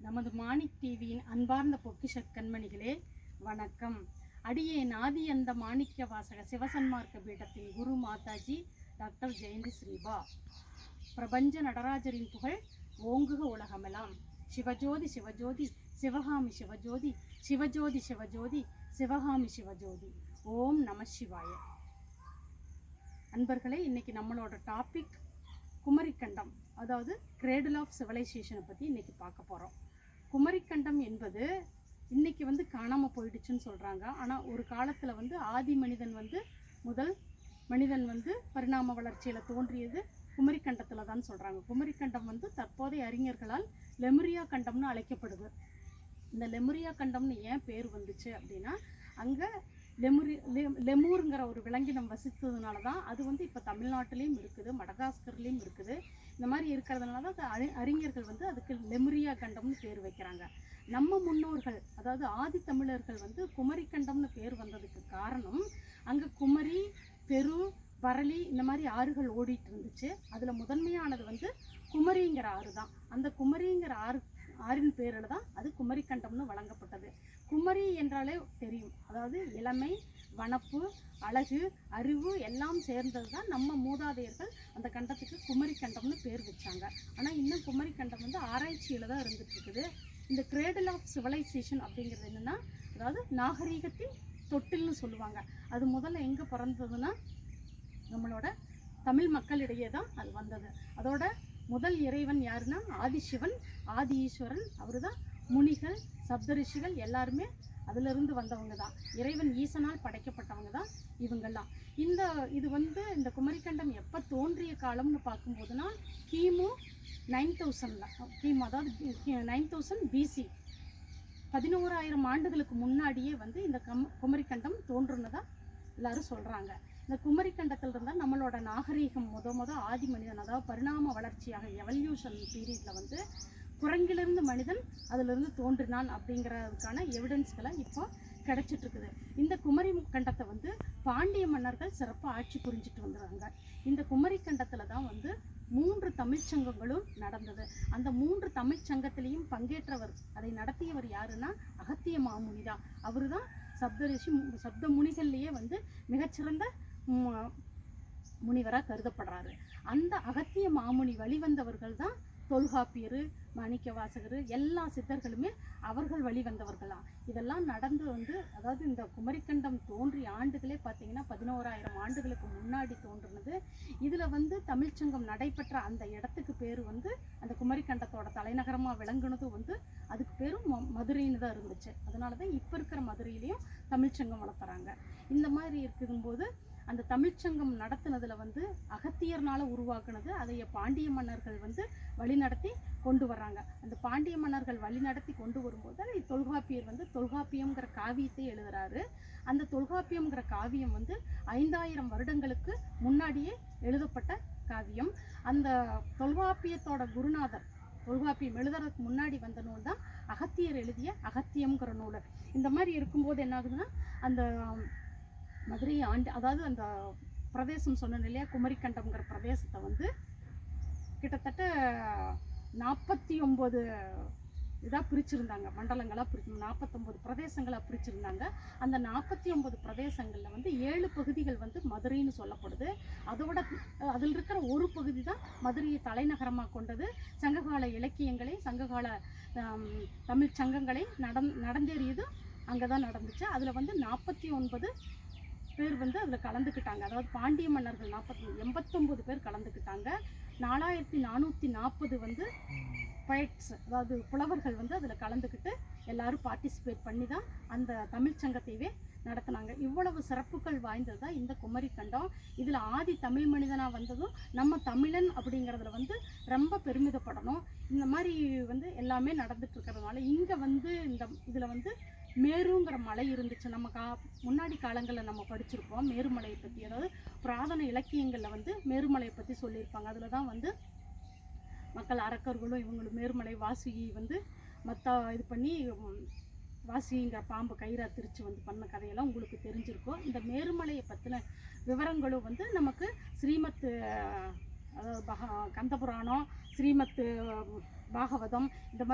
நமது மாணிக் டிவியின் அன்பார்ந்த பொக்கிஷ கண்மணிகளே வணக்கம். அடியேன் ஆதி அந்த மாணிக்க வாசக சிவசன்மார்க்க பீடத்தின் குரு மாதாஜி டாக்டர் ஜெயந்தி ஸ்ரீபா. பிரபஞ்ச நடராஜரின் புகழ் ஓங்குக உலகமெல்லாம். சிவஜோதி சிவஜோதி சிவகாமி சிவஜோதி சிவஜோதி சிவஜோதி சிவகாமி சிவஜோதி. ஓம் நம சிவாய. அன்பர்களே, இன்னைக்கு நம்மளோட டாபிக் குமரிக்கண்டம், அதாவது கிரேடில் ஆஃப் சிவிலைசேஷனை பற்றி இன்றைக்கி பார்க்க போகிறோம். குமரிக்கண்டம் என்பது இன்றைக்கி காணாமல் போயிடுச்சுன்னு சொல்கிறாங்க. ஆனால் ஒரு காலத்தில் ஆதி மனிதன் முதல் மனிதன் பரிணாம வளர்ச்சியில் தோன்றியது குமரிக்கண்டத்தில் தான் சொல்கிறாங்க. குமரிக்கண்டம் தற்போதைய அறிஞர்களால் லெமுரியா கண்டம்னு அழைக்கப்படுது. இந்த லெமுரியா கண்டம்னு ஏன் பேர் வந்துச்சு அப்படின்னா, அங்கே லெமூருங்கிற ஒரு விலங்கினம் வசித்ததுனால தான் அது இப்போ தமிழ்நாட்டிலையும் இருக்குது, மடகாஸ்கர்லேயும் இருக்குது. இந்த மாதிரி இருக்கிறதுனால தான் அறிஞர்கள் அதுக்கு லெமுரியா கண்டம்னு பேர் வைக்கிறாங்க. நம்ம முன்னோர்கள், அதாவது ஆதி தமிழர்கள் குமரிக்கண்டம்னு பேர் வந்ததுக்கு காரணம், அங்கே குமரி, பெரு, பரளி இந்த மாதிரி ஆறுகள் ஓடிட்டு இருந்துச்சு. அதில் முதன்மையானது குமரிங்கிற ஆறு தான். அந்த குமரிங்கிற ஆறின் பேரில் தான் அது குமரிக்கண்டம்னு வழங்கப்பட்டது. குமரி என்றாலே தெரியும், அதாவது இளமை, வனப்பு, அழகு, அறிவு எல்லாம் சேர்ந்தது தான் நம்ம மூதாதையர்கள் அந்த கண்டத்துக்கு குமரிக்கண்டம்னு பேர் வச்சாங்க. ஆனால் இன்னும் குமரிக்கண்டம் ஆராய்ச்சியில் தான் இருந்துட்டு இருக்குது. இந்த கிரேடில் ஆஃப் சிவிலைசேஷன் அப்படிங்கிறது என்னென்னா, அதாவது நாகரீகத்தின் தொட்டில்னு சொல்லுவாங்க. அது முதல்ல எங்கே பிறந்ததுன்னா நம்மளோட தமிழ் மக்களிடையே தான் அது வந்தது. அதோட முதல் இறைவன் யாருன்னா ஆதிசிவன், ஆதி ஈஸ்வரன். அவர் தான் முனிகள், சப்தரிஷிகள் எல்லாருமே அதிலிருந்து வந்தவங்க தான். இறைவன் ஈசனால் படைக்கப்பட்டவங்க தான் இவங்கெல்லாம். இது இந்த குமரிக்கண்டம் எப்போ தோன்றிய காலம்னு பார்க்கும்போதுனா கிமு 9000 அதாவது 9000 BC, 11,000 ஆண்டுகளுக்கு முன்னாடியே இந்த குமரிக்கண்டம் தோன்றுனதா எல்லாரும் சொல்கிறாங்க. இந்த குமரிக்கண்டத்தில் இருந்தால் நம்மளோட நாகரீகம் ஆதி மனிதன், அதாவது பரிணாம வளர்ச்சியாக எவல்யூஷன் பீரியடில் குரங்கிலிருந்து மனிதன் அதிலிருந்து தோன்றினான் அப்படிங்கிறதுக்கான எவிடன்ஸ்களை இப்போ கிடைச்சிட்ருக்குது. இந்த குமரி கண்டத்தை பாண்டிய மன்னர்கள் சிறப்பாக ஆட்சி புரிஞ்சிட்டு வந்துடுறாங்க. இந்த குமரிக்கண்டத்தில் தான் 3 தமிழ்ச்சங்கங்களும் நடந்தது. அந்த 3 தமிழ்ச்சங்கத்திலையும் பங்கேற்றவர், அதை நடத்தியவர் யாருன்னா அகத்திய மாமுனி தான். அவர் தான் சப்த முனிகள்லேயே மிகச்சிறந்த முனிவராக கருதப்படுறாரு. அந்த அகத்திய மாமுனி வழிவந்தவர்கள் தான் தொல்காப்பியர், மாணிக்க வாசகர், எல்லா சித்தர்களுமே அவர்கள் வழிவந்தவர்களாம். இதெல்லாம் நடந்து அதாவது இந்த குமரிக்கண்டம் தோன்றிய ஆண்டுகளே பார்த்தீங்கன்னா 11,000 ஆண்டுகளுக்கு முன்னாடி தோன்றுனது. இதில் தமிழ்ச்சங்கம் நடைபெற்ற அந்த இடத்துக்கு பேர் அந்த குமரிக்கண்டத்தோட தலைநகரமாக விளங்குனது அதுக்கு பேரும் மதுரைன்னு தான் இருந்துச்சு. அதனால தான் இப்போ இருக்கிற மதுரையிலையும் தமிழ்ச்சங்கம் வளர்த்துறாங்க. இந்த மாதிரி இருக்கும்போது அந்த தமிழ்ச்சங்கம் நடத்துனதில் அகத்தியர்னால உருவாக்குனது. அதை பாண்டிய மன்னர்கள் வழிநடத்தி கொண்டு வர்றாங்க. அந்த பாண்டிய மன்னர்கள் வழிநடத்தி கொண்டு வரும்போது தொல்காப்பியர் தொல்காப்பியம்ங்கிற காவியத்தை எழுதுறாரு. அந்த தொல்காப்பியம்ங்கிற காவியம் 5,000 வருடங்களுக்கு முன்னாடியே எழுதப்பட்ட காவியம். அந்த தொல்காப்பியத்தோட குருநாதர், தொல்காப்பியம் எழுதுறதுக்கு முன்னாடி வந்த நூல் தான் அகத்தியர் எழுதிய அகத்தியம்ங்கிற நூல். இந்த மாதிரி இருக்கும்போது என்ன ஆகுதுன்னா, அந்த மதுரை அதாவது அந்த பிரதேசம் சொன்னேன் இல்லையா, குமரிக்கண்டம்ங்கிற பிரதேசத்தை கிட்டத்தட்ட 49 இதாக பிரிச்சிருந்தாங்க, மண்டலங்களாக 49 பிரதேசங்களாக பிரிச்சிருந்தாங்க. அந்த 49 பிரதேசங்களில் 7 பகுதிகள் மதுரைன்னு சொல்லப்படுது. அதோட அதில் இருக்கிற ஒரு பகுதி தான் மதுரையை தலைநகரமாக கொண்டது. சங்ககால இலக்கியங்களை, சங்ககால தமிழ் சங்கங்களை நடந்தேறியது அங்கே தான் நடந்துச்சு. அதில் 49 பேர் அதில் கலந்துக்கிட்டாங்க. அதாவது பாண்டிய மன்னர்கள் 89 பேர் கலந்துக்கிட்டாங்க. 4,440 பைட்ஸ், அதாவது புலவர்கள் அதில் கலந்துக்கிட்டு எல்லாரும் பார்ட்டிசிபேட் பண்ணி தான் அந்த தமிழ்ச்சங்கத்தையே நடத்தினாங்க. இவ்வளவு சிறப்புகள் வாய்ந்தது தான் இந்த குமரிக்கண்டம். இதில் ஆதி தமிழ் மனிதனாக வந்ததும் நம்ம தமிழன் அப்படிங்கிறதுல ரொம்ப பெருமிதப்படணும். இந்த மாதிரி எல்லாமே நடந்துட்டு இருக்கிறதுனால இங்கே இந்த இதில் மேருங்கிற மலை இருந்துச்சு. நம்ம முன்னாடி காலங்களில் நம்ம படிச்சிருப்போம் மேருமலையை பற்றி. அதாவது புராதன இலக்கியங்களில் மேருமலையை பற்றி சொல்லியிருப்பாங்க. அதில் தான் மக்கள் அரக்கர்களும் இவங்களும் மேருமலை வாசுகி இது பண்ணி வாசிங்கிற பாம்பு கயிறா திரிச்சு பண்ண கதையெல்லாம் உங்களுக்கு தெரிஞ்சிருக்கும். இந்த மேருமலையை பற்றின விவரங்களும் நமக்கு ஸ்ரீமத், அதாவது கந்தபுராணம், ஸ்ரீமத் பாகவதம், இந்த மாதிரி